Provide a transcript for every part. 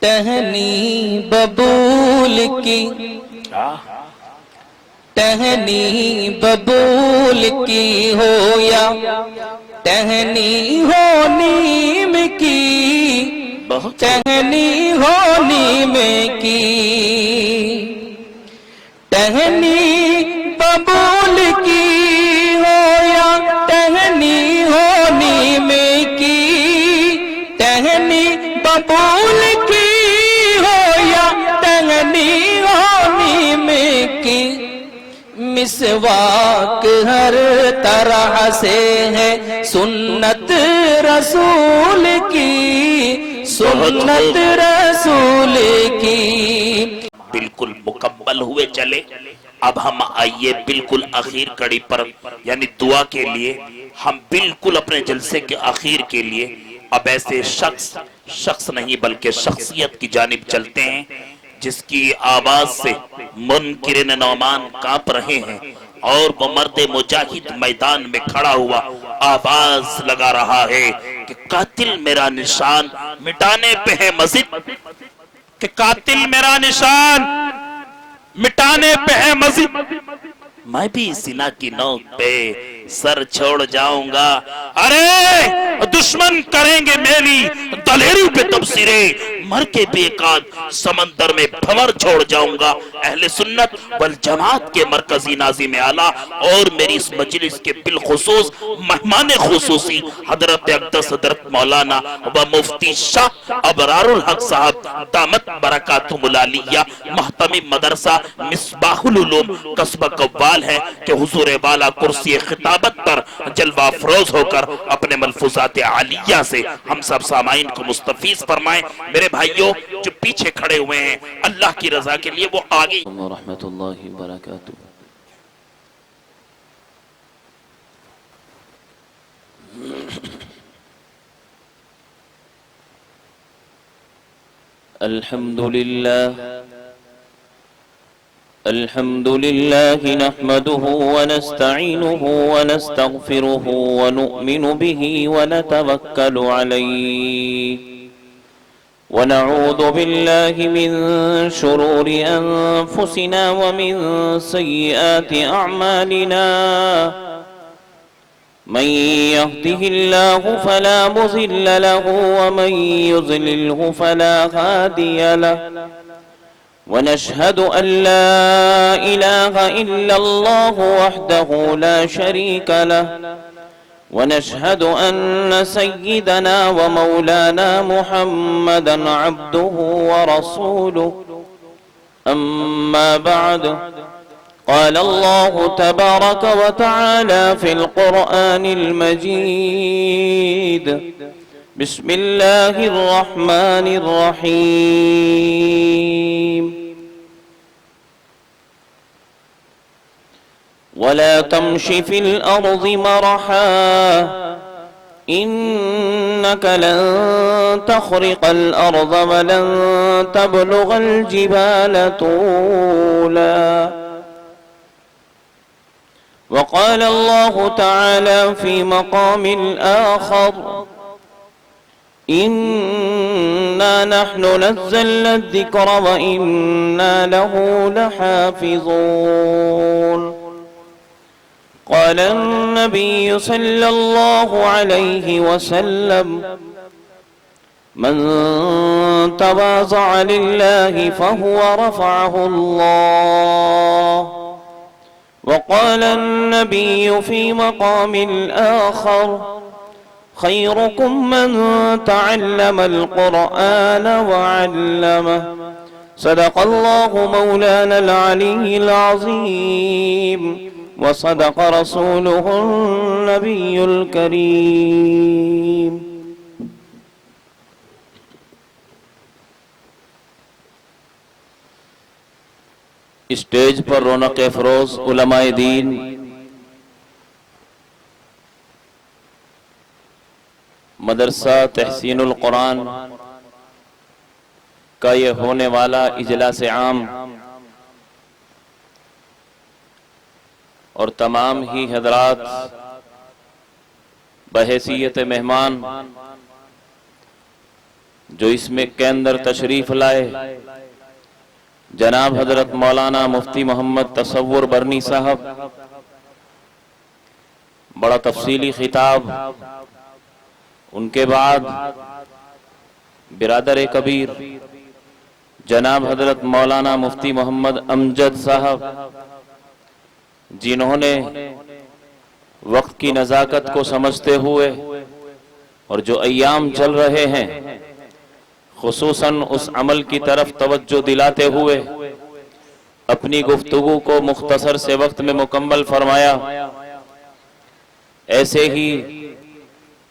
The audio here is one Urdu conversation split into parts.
ٹہنی ببول کی، ٹہنی ببول کی ہو یا ٹہنی ہو نیم کی، ٹہنی ہو نیم کی، ٹہنی ببول کی ہو یا ٹہنی ہو نیم کی، ٹہنی ببول کی ہو یا ٹہنی ہو نیم کی، مسواک ہر طرح سے ہے سنت رسول کی، سنت رسول کی۔ بالکل مکمل ہوئے چلے۔ اب ہم آئیے بالکل آخر کڑی پر، یعنی دعا کے لیے ہم بالکل اپنے جلسے کے آخر کے لیے اب ایسے شخص نہیں بلکہ شخصیت کی جانب چلتے ہیں جس کی آواز سے منکرین نعمان کانپ رہے ہیں، اور وہ مرد مجاہد میدان میں کھڑا ہوا آواز لگا رہا ہے کہ قاتل میرا نشان مٹانے پہ ہے مزید، کہ قاتل میرا نشان مٹانے پہ ہے مزید، میں بھی سینہ کی نوک پہ سر چھوڑ جاؤں گا، ارے دشمن کریں گے میری دلیری پہ تبصرے، مر کے بے قاد سمندر میں بھور چھوڑ جاؤں گا۔ اہل سنت والجماعت کے مرکزی ناظم اعلیٰ اور میری اس مجلس کے بالخصوص مہمان خصوصی حضرت اقدس حضرت مولانا و مفتی شاہ ابرار الحق صاحب دامت برکاتہم العالیہ محتمی مدرسہ مصباح العلوم قصبہ قوال ہے کہ حضور والا کرسی خطابت پر جلوہ افروز ہو کر اپنے ملفوظات عالیہ سے ہم سب سامعین کو مستفیض فرمائیں۔ میرے بھائیوں جو پیچھے کھڑے ہوئے ہیں اللہ کی رضا کے لیے وہ آگے ورحمۃ اللہ وبرکاتہ۔ الحمد لله نحمده ونستعينه ونستغفره ونؤمن به ونتوكل عليه ونعوذ بالله من شرور أنفسنا ومن سيئات أعمالنا، من يهده الله فلا مضل له ومن يضلله فلا هادي له، ونشهد أن لا إله إلا الله وحده لا شريك له، ونشهد أن سيدنا ومولانا محمدا عبده ورسوله، أما بعد، قال الله تبارك وتعالى في القرآن المجيد، بسم الله الرحمن الرحيم، ولا تمش في الأرض مرحا إنك لن تخرق الأرض ولن تبلغ الجبال طولا، وقال الله تعالى في مقام آخر، إنا نحن نزلنا الذكر وإنا له لحافظون، قال النبي صلى الله عليه وسلم، من تواضع لله فهو رفعه الله، وقال النبي في مقام آخر، خيركم من تعلم القرآن وعلمه، صدق الله مولانا العلي العظيم، وصدق رسوله النبي الكريم۔ اسٹیج پر رونق افروز علماء دین، مدرسہ تحسین القرآن کا یہ ہونے والا اجلاس عام اور تمام ہی حضرات بحیثیت مہمان جو اس میں کے اندر تشریف لائے جناب حضرت مولانا مفتی محمد تصور برنی صاحب، بڑا تفصیلی خطاب، ان کے بعد برادر کبیر جناب حضرت مولانا مفتی محمد امجد صاحب، جنہوں نے وقت کی نزاکت کو سمجھتے ہوئے اور جو ایام چل رہے ہیں خصوصاً اس عمل کی طرف توجہ دلاتے ہوئے اپنی گفتگو کو مختصر سے وقت میں مکمل فرمایا، ایسے ہی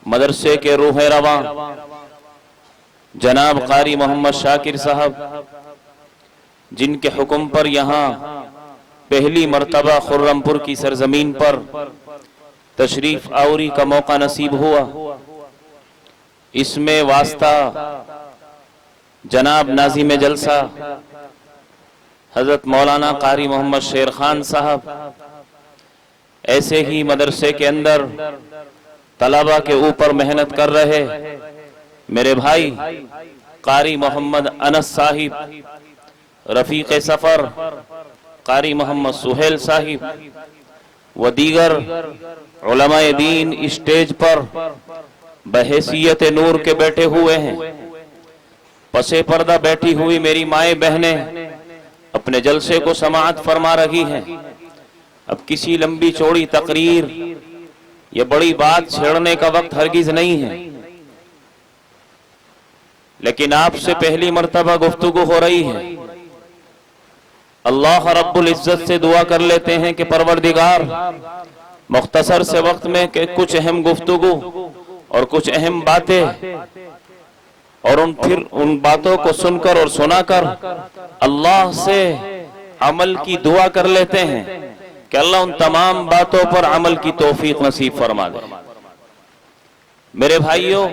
مدرسے کے روح رواں جناب قاری محمد شاکر صاحب، جن کے حکم پر یہاں پہلی مرتبہ خرمپور کی سرزمین پر تشریف آوری کا موقع نصیب ہوا، اس میں واسطہ جناب ناظم جلسہ حضرت مولانا قاری محمد شیر خان صاحب، ایسے ہی مدرسے کے اندر طلبہ کے اوپر محنت کر رہے میرے بھائی قاری محمد انس صاحب، رفیق سفر قاری محمد سہیل صاحب و دیگر علماء دین اسٹیج پر بحیثیت نور کے بیٹھے ہوئے ہیں، پسے پردہ بیٹھی ہوئی میری مائیں بہنیں اپنے جلسے کو سماعت فرما رہی ہیں۔ اب کسی لمبی چوڑی تقریر یہ بڑی بات چھیڑنے کا وقت ہرگز نہیں ہے، لیکن آپ سے پہلی مرتبہ گفتگو ہو رہی ہے۔ اللہ رب العزت سے دعا کر لیتے ہیں کہ پروردگار مختصر سے وقت میں کہ کچھ اہم گفتگو اور کچھ اہم باتیں اور پھر ان باتوں کو سن کر اور سنا کر اللہ سے عمل کی دعا کر لیتے ہیں کہ اللہ ان تمام باتوں پر عمل کی توفیق نصیب فرما دے۔ میرے بھائیوں،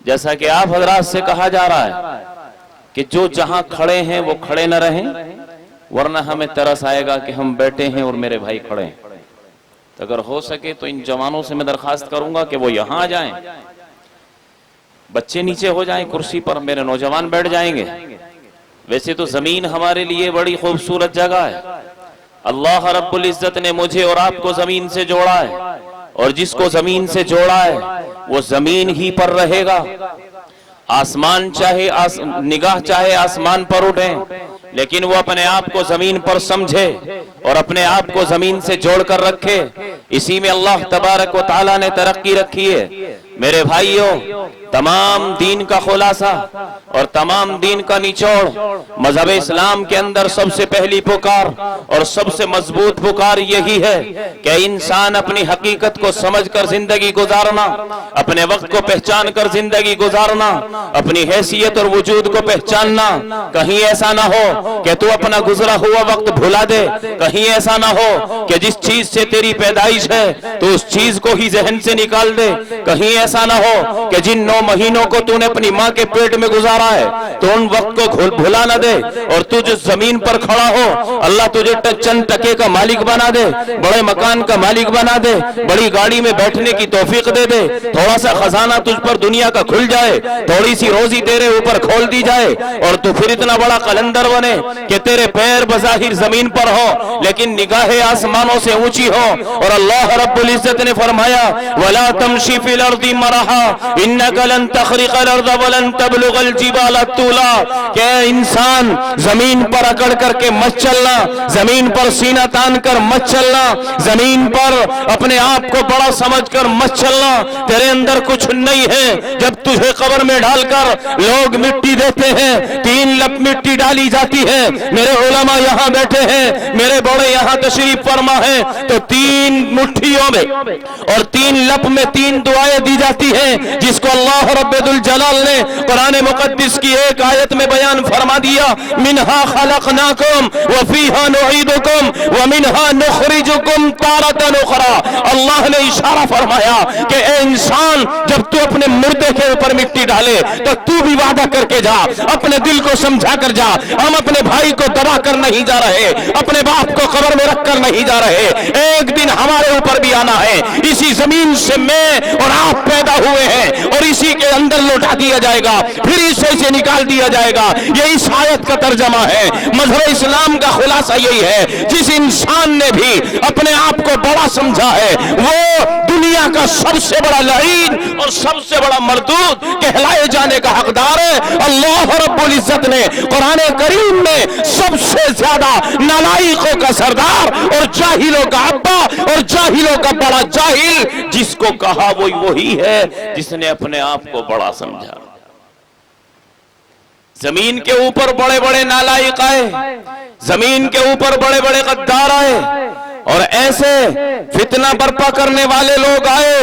جیسا کہ آپ حضرات سے کہا جا رہا ہے کہ جو جہاں کھڑے ہیں وہ کھڑے نہ رہیں، ورنہ ہمیں ترس آئے گا کہ ہم بیٹھے ہیں اور میرے بھائی کھڑے ہیں۔ تو اگر ہو سکے تو ان جوانوں سے میں درخواست کروں گا کہ وہ یہاں آ جائیں، بچے نیچے ہو جائیں کرسی پر، میرے نوجوان بیٹھ جائیں گے۔ ویسے تو زمین ہمارے لیے بڑی خوبصورت جگہ ہے، اللہ رب العزت نے مجھے اور آپ کو زمین سے جوڑا ہے، اور جس کو زمین سے جوڑا ہے وہ زمین ہی پر رہے گا۔ آسمان چاہے نگاہ چاہے آسمان پر اٹھیں، لیکن وہ اپنے آپ کو زمین پر سمجھے اور اپنے آپ کو زمین سے جوڑ کر رکھے، اسی میں اللہ تبارک و تعالیٰ نے ترقی رکھی ہے۔ میرے بھائیوں، تمام دین کا خلاصہ اور تمام دین کا نچوڑ مذہب اسلام کے اندر سب سے پہلی پکار اور سب سے مضبوط پکار یہی ہے کہ انسان اپنی حقیقت کو سمجھ کر زندگی گزارنا، اپنے وقت کو پہچان کر زندگی گزارنا، اپنی حیثیت اور وجود کو پہچاننا۔ کہیں ایسا نہ ہو کہ تو اپنا گزرا ہوا وقت بھلا دے، کہیں ایسا نہ ہو کہ جس چیز سے تیری پیدائش ہے تو اس چیز کو ہی ذہن سے نکال دے، کہیں ایسا نہ ہو کہ جن 9 مہینوں کو تو نے اپنی ماں کے پیٹ میں گزارا ہے تو ان وقت کو بھلا نہ دے، اور تو جو زمین پر کھڑا ہو اللہ تجھے چند ٹکے کا مالک بنا دے، بڑے مکان کا مالک بنا دے، بڑی گاڑی میں بیٹھنے کی توفیق دے دے، تھوڑا سا خزانہ تجھ پر دنیا کا کھل جائے، تھوڑی سی روزی تیرے اوپر کھول دی جائے، اور تو پھر اتنا بڑا قلندر بنے کہ تیرے پیر بظاہر زمین پر ہو لیکن نگاہ آسمانوں سے اونچی ہو۔ اور اللہ رب العزت نے فرمایا وَلَا تَمْشِ فِي الْأَرْضِ مَرَحًا إِنَّكَ لَن تَخْرِقَ الْأَرْضَ وَلَن تَبْلُغَ الْجِبَالَ طُولًا، کہ انسان زمین پر اکڑ کر کے مت چلنا، زمین پر سینہ تان کر مت چلنا، زمین پر اپنے آپ کو بڑا سمجھ کر مت چلنا، تیرے اندر کچھ نہیں ہے۔ جب تجھے قبر میں ڈال کر لوگ مٹی دیتے ہیں، 3 لپ مٹی ڈالی جاتی ہے، میرے علماء یہاں بیٹھے ہیں، میرے بڑے یہاں تشریف فرما ہیں، تو 3 مٹھیوں میں اور 3 لپ میں 3 دعائیں دی جاتی ہیں، جس کو اللہ رب الجلال نے قرآن مقدس کی ایک آیت میں بیان فرما دیا، منہا خلقناکم وفیہا نعیدکم ومنہا نخرجکم تارۃ اخری۔ اللہ نے اشارہ فرمایا کہ اے انسان، جب تو اپنے مردے کے اوپر مٹی ڈالے تو بھی وعدہ کر کے جا، اپنے دل کو سمجھا کر جا، ہم اپنے بھائی کو دبا کر نہیں جا رہے، اپنے باپ کو قبر میں رکھ کر نہیں جا رہے، ایک دن ہمارے اوپر بھی آنا ہے۔ اسی زمین سے میں اور آپ پیدا ہوئے ہیں اور اسی مٹی کے اندر لوٹا دیا جائے گا، پھر حصے سے نکال دیا جائے گا۔ یہ اس آیت کا ترجمہ ہے۔ مذہب اسلام کا خلاصہ یہی ہے، جس انسان نے بھی اپنے آپ کو بڑا سمجھا ہے وہ دنیا کا سب سے بڑا لعین اور سب سے بڑا مردود کہلائے جانے کا حقدار ہے۔ اللہ رب العزت نے قرآن کریم میں سب سے زیادہ نالائقوں کا سردار اور جاہلوں کا ابا اور جاہلوں کا بڑا جاہل جس کو کہا وہی ہے جس نے اپنے آپ کو بڑا سمجھا۔ زمین کے اوپر بڑے بڑے نالائق آئے، زمین کے اوپر بڑے بڑے غدار آئے اور ایسے فتنہ برپا کرنے والے لوگ آئے،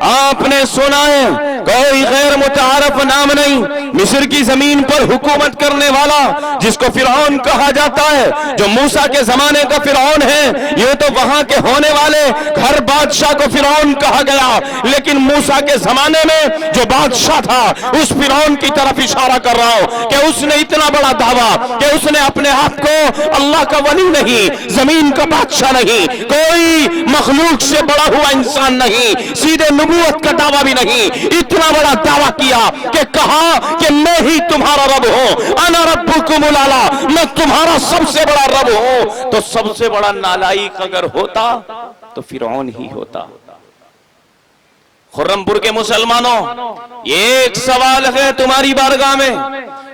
آپ نے سنا ہے کوئی غیر متعارف نام نہیں، مصر کی زمین پر حکومت کرنے والا جس کو فرعون کہا جاتا ہے، جو موسیٰ کے زمانے کا فرعون ہے، یہ تو وہاں کے ہونے والے ہر بادشاہ کو فرعون کہا گیا، لیکن موسیٰ کے زمانے میں جو بادشاہ تھا اس فرعون کی طرف اشارہ کر رہا ہوں کہ اس نے اتنا بڑا دعویٰ کہ اس نے اپنے آپ کو اللہ کا ولی نہیں، زمین کا بادشاہ نہیں، کوئی مخلوق سے بڑا ہوا انسان نہیں، سیدھے نبوت کا دعویٰ بھی نہیں، اتنا بڑا دعویٰ کیا کہ کہا کہ میں ہی تمہارا رب ہوں، انا ربکم الاعلی، میں تمہارا سب سے بڑا رب ہوں۔ تو سب سے بڑا نالائق اگر ہوتا تو فرعون ہی ہوتا۔ خرم پور کے مسلمانوں، یہ ایک سوال ہے تمہاری بارگاہ میں،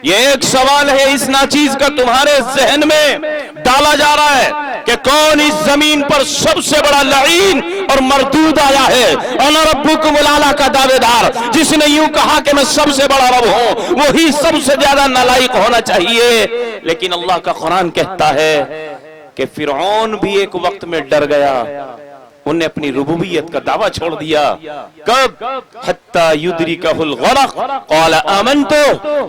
یہ ایک سوال ہے اس ناچیز کا تمہارے ذہن میں ڈالا جا رہا ہے کہ کون اس زمین پر سب سے بڑا لعین اور مردود آیا ہے؟ انا ربکم الاعلی کا دعوے دار جس نے یوں کہا کہ میں سب سے بڑا رب ہوں، وہی سب سے زیادہ نالائق ہونا چاہیے۔ لیکن اللہ کا قرآن کہتا ہے کہ فرعون بھی ایک وقت میں ڈر گیا، انہوں نے اپنی ربوبیت کا دعویٰ چھوڑ دیا۔ کب؟ حتی یدرکہ الغرق قال آمنت۔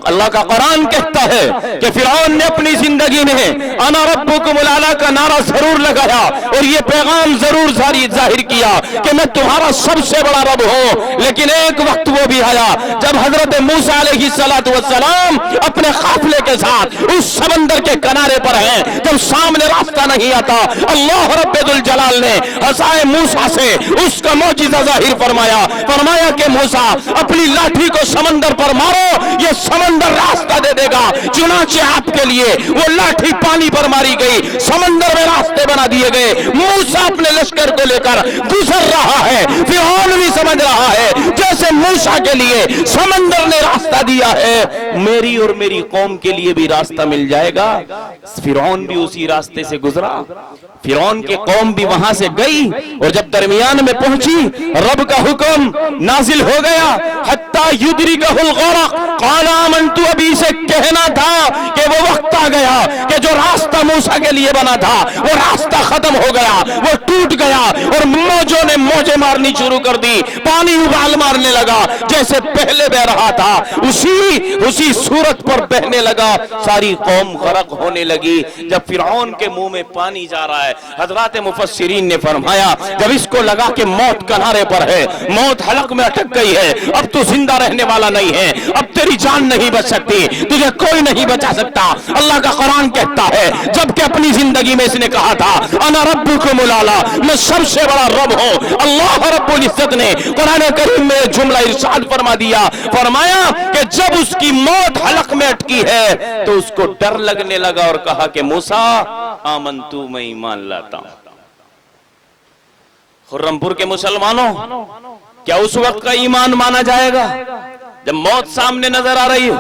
اللہ کا قرآن کہتا ہے کہ فرعون نے اپنی زندگی میں انا ربکم الاعلی کا نعرہ ضرور لگایا اور یہ پیغام ضرور ظاہر کیا کہ میں تمہارا سب سے بڑا رب ہوں، لیکن ایک وقت وہ بھی آیا جب حضرت موسیٰ علیہ السلام اپنے قافلے کے ساتھ اس سمندر کے کنارے پر ہیں، جب سامنے راستہ نہیں آتا، اللہ رب ذوالجلال نے عصائے موسیٰ سے اس کا معجزہ ظاہر فرمایا کہ موسیٰ اپنی لاٹھی کو سمندر پر مارو، یہ سمندر راستہ دے دے گا۔ چنانچہ آپ کے لیے وہ لاٹھی پانی پر ماری گئی، سمندر میں راستے بنا دیے گئے۔ موسیٰ اپنے لشکر کو لے کر گزر رہا ہے، فرعون بھی سمجھ رہا ہے جیسے موسیٰ کے لیے سمندر نے راستہ دیا ہے، میری اور میری قوم کے لیے بھی راستہ مل جائے گا۔ فرعون بھی اسی راستے سے گزرا، فرعون کی قوم بھی وہاں سے گئی، اور جب درمیان میں پہنچی رب کا حکم نازل ہو گیا، حتی یدرکہ الغرق قال آمنت۔ ابھی سے کہنا تھا کہ وہ وقت آ گیا کہ جو راستہ موسیٰ کے لیے بنا تھا وہ راستہ ختم ہو گیا، وہ ٹوٹ گیا، اور موجوں نے موجیں مارنی شروع کر دی، پانی ابال مارنے لگا، جیسے پہلے بہ رہا تھا اسی صورت پر بہنے لگا، ساری قوم غرق ہونے لگی۔ جب فرعون کے منہ میں پانی جا رہا ہے، حضرات مفسرین نے فرمایا جب اس کو لگا کہ موت کنارے پر ہے، موت حلق میں اٹک گئی ہے، اب تو زندہ رہنے والا نہیں ہے، اب تیری جان نہیں بچ سکتی، تجھے کوئی نہیں بچا سکتا، اللہ کا قرآن کہتا ہے جبکہ اپنی زندگی میں اس نے کہا تھا انا ربکم الاعلی، میں سب سے بڑا رب ہوں، اللہ رب العزت نے قرآن کریم میں جملہ ارشاد فرما دیا، فرمایا کہ جب اس کی موت حلق میں اٹکی ہے تو اس کو ڈر لگنے لگا اور کہا کہ موسیٰ آمنتو، میں ایمان لاتا ہوں۔ خرم پور کے مسلمانوں، کیا اس وقت کا ایمان مانا جائے گا جب موت سامنے نظر آ رہی ہو،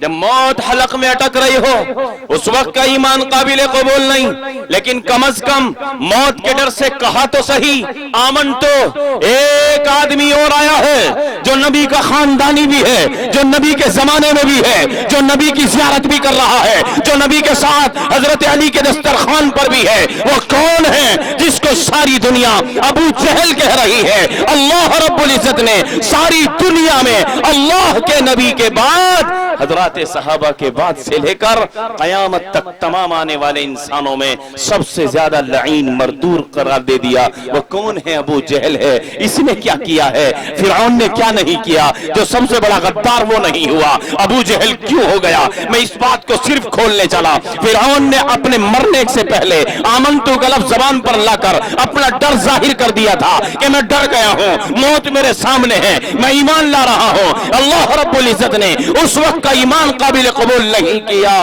جب موت حلق میں اٹک رہی ہو؟ اس وقت کا ایمان قابل قبول نہیں، لیکن کم از کم موت کے ڈر سے کہا تو صحیح آمن تو۔ ایک آدمی اور آیا ہے جو نبی کا خاندانی بھی ہے، جو نبی کے زمانے میں بھی ہے، جو نبی کی زیارت بھی کر رہا ہے، جو نبی کے ساتھ حضرت علی کے دسترخوان پر بھی ہے۔ وہ کون ہے جس کو ساری دنیا ابو جہل کہہ رہی ہے؟ اللہ رب العزت نے ساری دنیا میں اللہ کے نبی کے بعد حضرات صحابہ کے بعد سے لے کر قیامت تک تمام آنے والے انسانوں میں سب سے زیادہ لعین مردور قرار دے دیا وہ کون ہے؟ ابو جہل ہے۔ اس نے کیا کیا ہے؟ فرعون نے کیا نہیں کیا؟ جو سب سے بڑا غدار وہ نہیں ہوا، ابو جہل کیوں ہو گیا؟ میں اس بات کو صرف کھولنے چلا۔ فرعون نے اپنے مرنے سے پہلے آمنتو کا لفظ زبان پر لا کر اپنا ڈر ظاہر کر دیا تھا کہ میں ڈر گیا ہوں، موت میرے سامنے ہے، میں ایمان لا رہا ہوں۔ اللہ رب العزت نے اس وقت کا ایمان قابل قبول نہیں کیا۔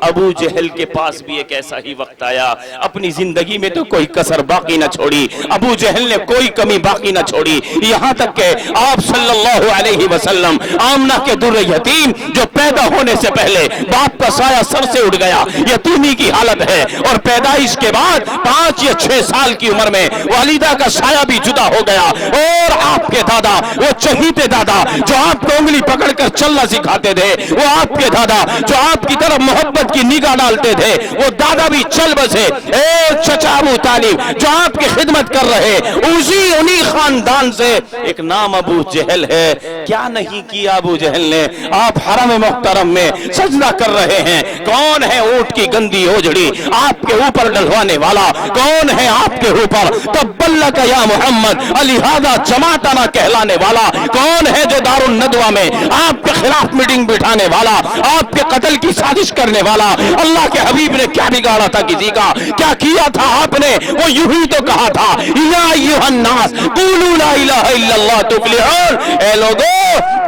ابو جہل کے پاس بھی ایک ایسا ہی وقت آیا، اپنی زندگی میں تو کوئی کسر باقی نہ چھوڑی، ابو جہل نے کوئی کمی باقی نہ چھوڑی، یہاں تک کہ آپ صلی اللہ علیہ وسلم آمنہ کے در یتیم جو پیدا ہونے سے پہلے باپ کا سایہ سر سے اٹھ گیا، یتیمی کی حالت ہے، اور پیدائش کے بعد 5 یا 6 سال کی عمر میں والدہ کا سایہ بھی جدا ہو گیا، اور آپ کے دادا وہ چہیتے دادا جو آپ کو انگلی پکڑ کر چلنا سکھاتے تھے، وہ آپ کے دادا جو آپ کی طرف محبت کی نگاہ ڈالتے تھے، وہ دادا بھی چل بسے۔ ایک چچا ابو طالب جو آپ کی خدمت کر رہے، انہی خاندان سے ایک نام ابو جہل ہے۔ کیا نہیں کیا ابو جہل نے؟ آپ حرم محترم میں سجدہ کر رہے ہیں، کون ہے اونٹ کی گندی اوجڑی آپ کے اوپر ڈلوانے والا؟ کون ہے آپ کے اوپر تبلک یا محمد الہذا جماعتنا کہلانے والا؟ کون ہے جو دار الندوہ میں آپ کے خلاف میٹنگ بٹھانے والا، آپ کے قتل کی سازش کرنے والا؟ اللہ کے حبیب نے کیا بگاڑا تھا کسی کا؟ کیا کیا تھا آپ نے؟ وہ یوں ہی تو کہا تھا یا ایھا الناس قولوا لا الہ الا اللہ تفلحون، اے لوگو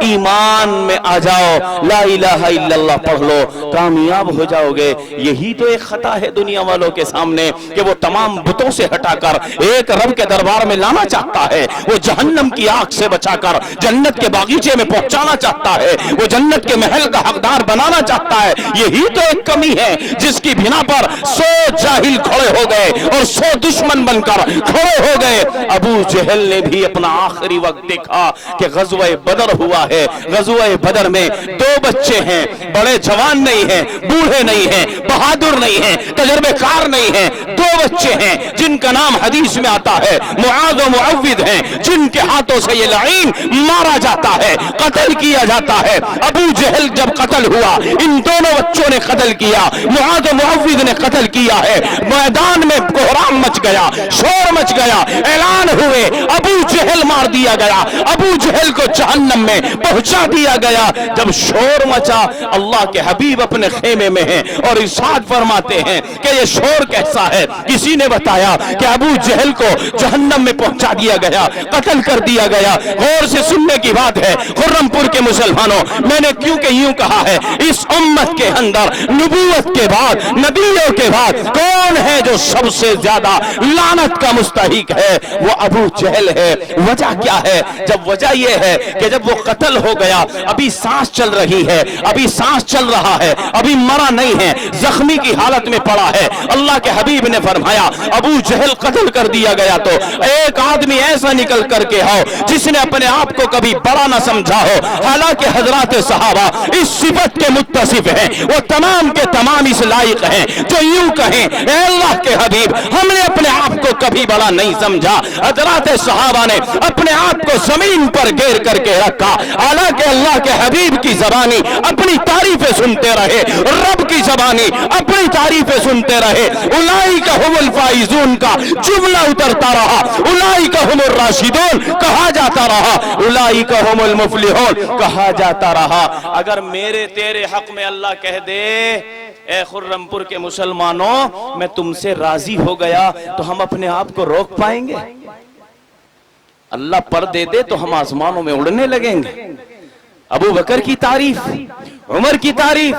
ایمان میں آ جاؤ، لا الہ الا اللہ پڑھ لو، کامیاب ہو جاؤ گے۔ یہی تو ایک خطا ہے دنیا والوں کے سامنے کہ وہ تمام بتوں سے ہٹا کر ایک رب کے دربار میں لانا چاہتا ہے، وہ جہنم کی آگ سے بچا کر جنت کے باغیچے میں پہنچانا چاہتا ہے، وہ جنت کے محل کا حقدار بنانا چاہتا ہے۔ یہی تو ایک کمی ہے جس کی بنا پر 100 جاہل کھڑے ہو گئے اور 100 دشمن بن کر کھڑے ہو گئے۔ ابو جہل نے بھی اپنا آخری وقت دیکھا کہ غزوہ بدر ہوا ہے، غزوہ بدر میں 2 بچے ہیں، بڑے جوان نہیں ہیں، بوڑھے نہیں ہیں، بہادر نہیں ہیں، تجربے کار نہیں ہیں، 2 بچے ہیں جن کا نام حدیث میں آتا ہے معاذ و معوذ ہیں، جن کے ہاتھوں سے یہ لعین مارا جاتا ہے، قتل کیا جاتا ہے۔ ابو جہل جب قتل ہوا، ان دونوں بچوں نے قتل کیا، معاذ و معوذ نے قتل کیا ہے، میدان میں کوہرام مچ گیا، شور مچ گیا، اعلان ہوئے ابو جہل مار دیا گیا، ابو جہل کو جہنم میں پہنچا دیا گیا۔ جب شور مچا، اللہ کے حبیب اپنے خیمے میں ہیں اور ارشاد فرماتے ہیں کہ یہ شور کیسا ہے؟ کسی نے بتایا کہ ابو جہل کو جہنم میں پہنچا دیا گیا، قتل کر دیا گیا۔ غور سے سننے کی بات ہے خرم پور کے مسلمانوں، میں نے کیونکہ یوں کہا ہے، اس امت کے اندر نبوت کے بعد، نبیوں کے بعد کون ہے جو سب سے زیادہ لعنت کا مستحق ہے؟ وہ ابو جہل ہے۔ وجہ کیا ہے؟ جب وجہ یہ ہے کہ جب وہ قتل ہو گیا، ابھی سانس چل رہی ہے، ابھی سانس چل رہا ہے، ابھی مرا نہیں ہے، زخمی کی حالت میں پڑا ہے۔ اللہ کے حبیب نے فرمایا ابو جہل قتل کر دیا گیا تو ایک آدمی ایسا نکل کر کے ہو جس نے اپنے آپ کو کبھی بڑا نہ سمجھا ہو۔ حالانکہ حضرات صحابہ اس صفت کے متصف ہیں، وہ تمام کے تمام اس لائق ہیں جو یوں کہیں اے اللہ کے حبیب ہم نے اپنے آپ کو کبھی بڑا نہیں سمجھا۔ حضرات صحابہ نے اپنے آپ کو زمین پر گیر کر کے رکھا، حالانکہ اللہ کے حبیب کی زبانی اپنی تعریفیں سنتے رہے، رب کی زبانی اپنی تعریفیں سنتے رہے۔ اولئک هم الفائزون کا جملہ اترتا رہا، اولئک هم الراشدون کہا جاتا رہا، اولئک هم المفلحون کہا جاتا رہا۔ اگر میرے تیرے حق میں اللہ کہہ دے اے خرم پور کے مسلمانوں میں تم سے راضی ہو گیا تو ہم اپنے آپ کو روک پائیں گے؟ اللہ پر دے دے تو ہم آسمانوں میں اڑنے لگیں گے۔ ابو بکر کی تعریف، عمر کی تعریف،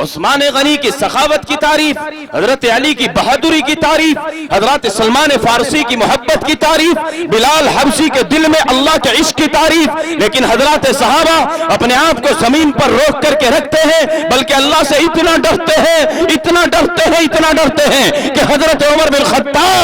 عثمان غنی کی سخاوت کی تعریف، حضرت علی کی بہادری کی تعریف، حضرت سلمان فارسی کی محبت کی تعریف، بلال حبشی کے دل میں اللہ کے عشق کی تعریف۔ لیکن حضرات صحابہ اپنے آپ کو زمین پر روک کر کے رکھتے ہیں، بلکہ اللہ سے اتنا ڈرتے ہیں، اتنا ڈرتے ہیں، اتنا ڈرتے ہیں کہ حضرت عمر بن خطاب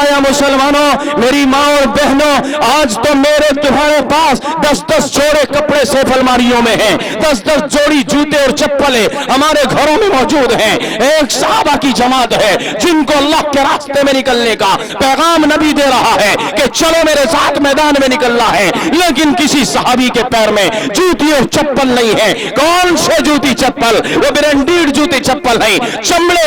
آیا مسلمانوں، میری ماں اور بہنوں، آج تو میرے تمہارے پاس 10-10 جوڑے کپڑے سیف الماریوں میں ہیں، 10-10 جوڑی جوتے اور چپلیں ہمارے گھروں میں موجود ہیں۔ ایک صحابہ کی جماعت ہے جن کو اللہ کے راستے میں نکلنے کا پیغام نبی دے رہا ہے کہ چلو میرے ساتھ میدان میں نکلنا ہے، لیکن کسی صحابی کے پیر میں جوتی اور چپل نہیں ہے۔ کون سے جوتی چپل؟ وہ برانڈیڈ جوتی چپل نہیں، چمڑے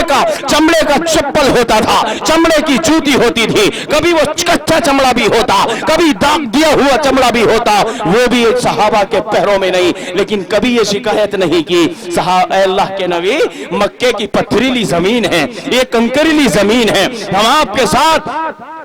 کا چپل ہوتا تھا، چمڑے کی جوتی ہوتی تھی، کبھی وہ کچا چمڑا بھی ہوتا، کبھی داغ دیا ہوا چمڑا بھی ہوتا، وہ بھی ایک صحابہ کے پیروں میں نہیں۔ لیکن کبھی یہ شکایت نہیں کی اے اللہ کے نبی، مکے کی پتھریلی زمین ہے، یہ کنکریلی زمین ہے، ہم آپ کے ساتھ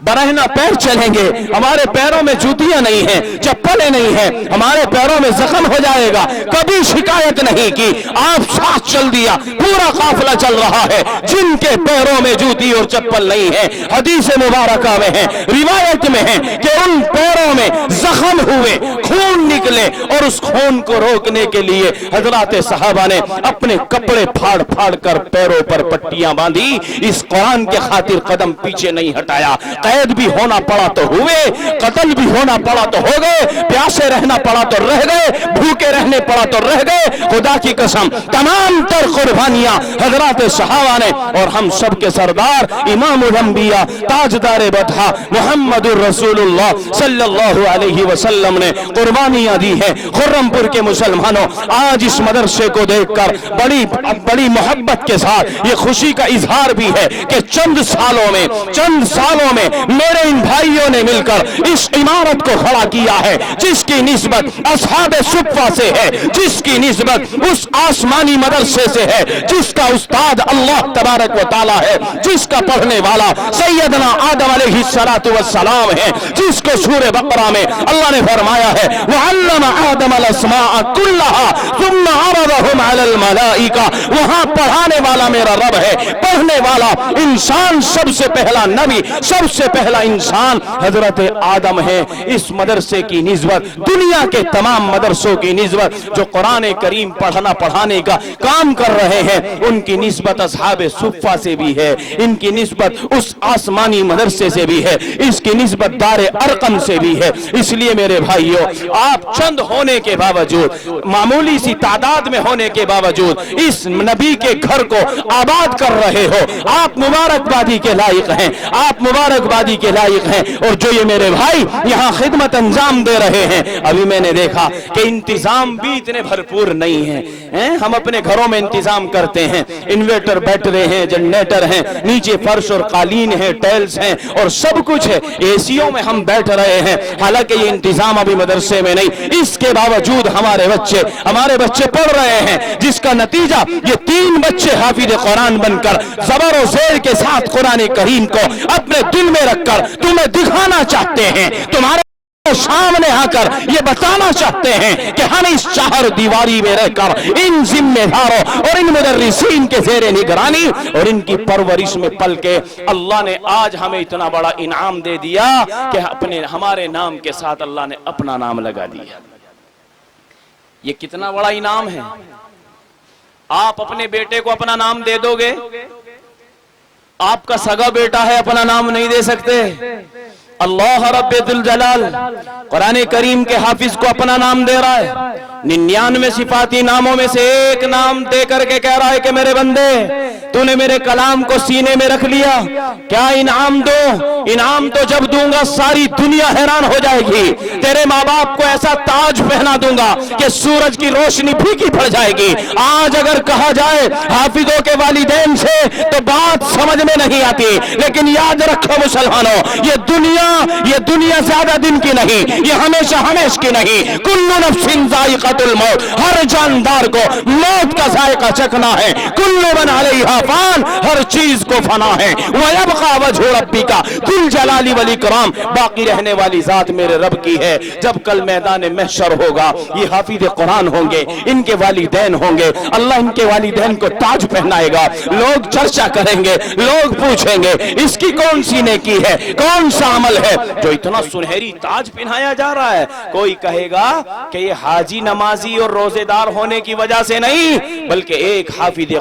برہنہ پیر چلیں گے، ہمارے پیروں میں جوتیاں نہیں ہیں، چپلیں نہیں ہیں، ہمارے پیروں میں زخم ہو جائے گا۔ کبھی شکایت نہیں کی، آپ ساتھ چل دیا، پورا قافلہ چل رہا ہے جن کے پیروں میں جوتی اور چپل نہیں ہے۔ حدیث مبارکہ میں ہے، روایت میں ہے کہ ان پیروں میں زخم ہوئے، خون نکلے، اور اس خون کو روکنے کے لیے حضرات صحابہ نے اپنے کپڑے پھاڑ پھاڑ کر پیروں پر پٹیاں باندھی، اس قرآن کے خاطر قدم پیچھے نہیں ہٹایا۔ قید بھی ہونا پڑا تو ہوئے، قتل بھی ہونا پڑا تو ہو گئے، پیاسے رہنا پڑا تو رہ گئے، بھوکے رہنے پڑا تو رہ گئے۔ خدا کی قسم تمام تر قربانیاں حضرات صحابہ نے، اور ہم سب کے سردار امام الانبیاء تاجدار بطحہ محمد الرسول اللہ صلی اللہ علیہ وسلم نے قربانیاں دی ہیں۔ خرم پور کے مسلمانوں، آج اس مدرسے کو دیکھ کر بڑی محبت کے ساتھ یہ خوشی کا اظہار بھی ہے کہ چند سالوں میں میرے ان بھائیوں نے مل کر اس عمارت کو کھڑا کیا ہے، جس کی نسبت اصحاب صفہ سے ہے، جس کی نسبت اس آسمانی مدرسے سے ہے، جس کا استاد اللہ تبارک و تعالی ہے، جس کا پڑھنے والا سیدنا آدم علیہ السلام ہے، جس کو سورہ بقرہ میں اللہ نے فرمایا ہے وَعَلَّمَ آدَمَ الْأَسْمَاءَ كُلَّهَا ثُمَّ عَرَضَهُمْ عَلَى الْمَلَائِكَةِ، وہاں پڑھانے والا میرا رب ہے، پڑھنے والا انسان، سب سے پہلا نبی، سب سے پہلا انسان حضرت آدم ہے۔ اس مدرسے کی نسبت دنیا کے تمام مدرسوں کی نسبت جو قرآن کریم پڑھانے کا کام کر رہے ہیں، ان کی نسبت اصحاب صفہ سے بھی ہے، ان کی نسبت اس آسمانی مدرسے سے بھی ہے، اس کی نسبت دار ارقم سے بھی ہے۔ اس لیے میرے بھائیوں، آپ چند ہونے کے باوجود، معمولی سی تعداد میں ہونے کے باوجود اس نبی کے گھر کو آباد کر رہے ہو، آپ مبارکبادی کے لائق ہیں، آپ مبارکبادی کے لائق ہیں۔ اور جو یہ میرے بھائی یہاں خدمت انجام دے رہے ہیں، ابھی میں نے دیکھا کہ انتظام بھی اتنے بھرپور نہیں ہیں۔ ہم اپنے گھروں میں انتظام کرتے ہیں، انویٹر بیٹھ رہے ہیں، جنریٹر ہیں، نیچے فرش اور قالین ہے، ٹائلز ہیں، اور سب کچھ ہے، اے سیوں میں ہم بیٹھ رہے ہیں، حالانکہ یہ انتظام ابھی مدرسے میں نہیں۔ اس کے باوجود ہمارے بچے پڑھ رہے ہیں، جس کا نتیجہ یہ 3 بچے حافظ قرآن بن کر زبر و زیر کے ساتھ قرآن کریم کو اپنے دل میں رکھ کر تمہیں دکھانا چاہتے ہیں، تمہارے سامنے آ کر یہ بتانا چاہتے ہیں کہ ہم اس چار دیواری میں رہ کر ان ذمہ داروں اور ان مدرسین کے زیر نگرانی اور ان کی پرورش میں پل کے اللہ نے آج ہمیں اتنا بڑا انعام دے دیا کہ ہمارے نام کے ساتھ اللہ نے اپنا نام لگا دیا۔ یہ کتنا بڑا انعام ہے۔ آپ اپنے بیٹے کو اپنا نام دے دو گے؟ آپ کا سگا بیٹا ہے، اپنا نام نہیں دے سکتے؟ اللہ رب ذوالجلال قرآن کریم کے حافظ کو اپنا نام دے رہا ہے، 99 صفاتی ناموں میں سے ایک نام دے کر کے کہہ رہا ہے کہ میرے بندے تو نے میرے کلام کو سینے میں رکھ لیا، کیا انعام دو؟ انعام تو جب دوں گا ساری دنیا حیران ہو جائے گی۔ تیرے ماں باپ کو ایسا تاج پہنا دوں گا کہ سورج کی روشنی پھیکی پڑ جائے گی۔ آج اگر کہا جائے حافظوں کے والدین سے تو بات سمجھ میں نہیں آتی، لیکن یاد رکھو مسلمانوں، یہ دنیا زیادہ دن کی نہیں، یہ ہمیشہ کی نہیں۔ کل نفس ذائقۃ الموت، ہر جاندار کو موت کا ذائقہ چکھنا ہے۔ کل من علیہا فان، ہر چیز کو فنا ہے۔ وَيَبْقَى وَجْهُ رَبِّكَ ذُو الْجَلَالِ وَالْإِكْرَامِ، باقی رہنے والی ذات میرے رب کی ہے۔ جب کل میدان محشر ہوگا، یہ حافظ قرآن ہوں گے، ان کے والدین ہوں گے، اللہ ان کے والدین کو تاج پہنائے گا، لوگ چرچا کریں گے، لوگ پوچھیں گے اس کی کون سی نیکی ہے، کون سا عمل ہے جو اتنا سنہری تاج پہنایا جا رہا ہے۔ کوئی کہے گا کہ یہ حاجی نمازی اور روزے دار ہونے کی وجہ سے نہیں، بلکہ ایک حافظ